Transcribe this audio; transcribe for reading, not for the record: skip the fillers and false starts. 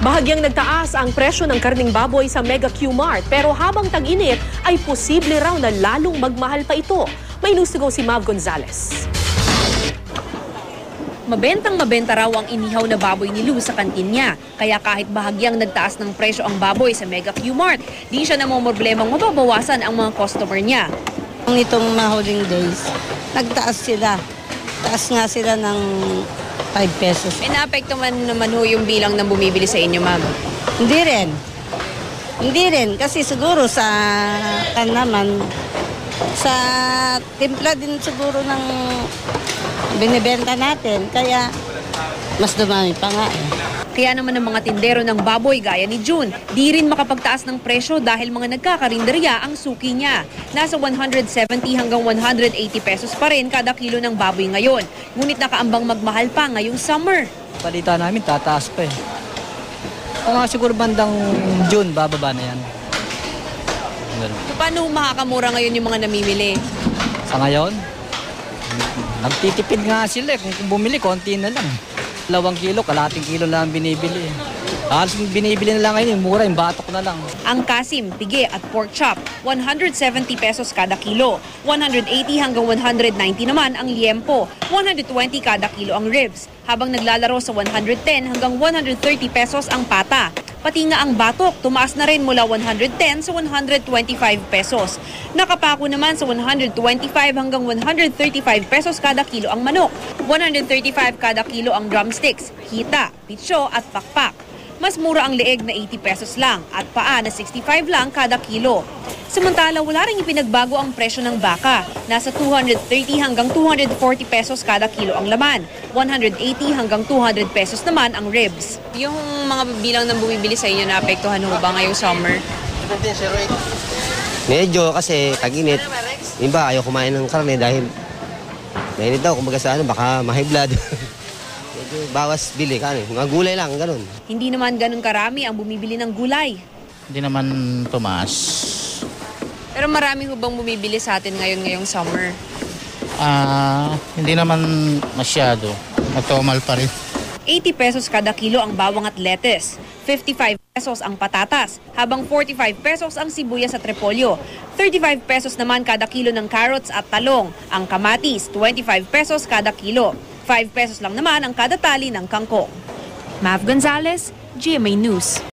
Bahagyang nagtaas ang presyo ng karning baboy sa Mega Q-Mart pero habang tag-init ay posible raw na lalong magmahal pa ito. May news to go si Mav Gonzalez. Mabentang-mabenta raw ang inihaw na baboy ni Lou sa kantin niya. Kaya kahit bahagyang nagtaas ng presyo ang baboy sa Mega Q-Mart, di siya namomoblemang mababawasan ang mga customer niya. Nitong huling days, nagtaas sila. Taas nga sila ng 5 pesos. May naapekto man naman ho yung bilang ng bumibili sa inyo, ma'am? Hindi rin. Hindi rin. Kasi siguro sa timpla din siguro ng binibenta natin. Kaya mas dumami pa nga eh. Kaya naman ang mga tindero ng baboy gaya ni June, di rin makapagtaas ng presyo dahil mga nagkakarinderya ang suki niya. Nasa 170 hanggang 180 pesos pa rin kada kilo ng baboy ngayon. Ngunit nakaambang magmahal pa ngayong summer. Balita namin, tataas pa eh. Mga siguro bandang June, bababa na yan. So, paano makakamura ngayon yung mga namimili? Sa ngayon, nagtitipid nga sila eh. Kung bumili, konti na lang. 2 kilo, kalating kilo lang binibili. Halos binibili na lang ngayon, mura, yung batok na lang. Ang kasim, pigi at pork chop, 170 pesos kada kilo. 180 hanggang 190 naman ang liempo. 120 kada kilo ang ribs. Habang naglalaro sa 110 hanggang 130 pesos ang pata. Pati nga ang batok, tumaas na rin mula 110 sa 125 pesos. Nakapako naman sa 125 hanggang 135 pesos kada kilo ang manok. 135 kada kilo ang drumsticks, hita, pitso at pakpak. Mas mura ang leeg na 80 pesos lang at paa na 65 lang kada kilo. Samantala, wala rin ipinagbago ang presyo ng baka. Nasa 230 hanggang 240 pesos kada kilo ang laman. 180 hanggang 200 pesos naman ang ribs. Yung mga bilang ng bumibili sa inyo naapektuhan ho ba ngayong summer? Medyo kasi tag-init. Iba ayaw kumain ng karne dahil mainit daw. Kumbaga sa baka ma-high blood. Medyo bawas bili ka. Mga gulay lang, ganun. Hindi naman ganun karami ang bumibili ng gulay. Hindi naman tumaas. Pero marami ho bang bumibili sa atin ngayong summer? Hindi naman masyado. Matumal pa rin. 80 pesos kada kilo ang bawang at lettuce. 55 pesos ang patatas, habang 45 pesos ang sibuyas at repolyo. 35 pesos naman kada kilo ng carrots at talong. Ang kamatis, 25 pesos kada kilo. 5 pesos lang naman ang kada tali ng kangkong. Mav Gonzalez, GMA News.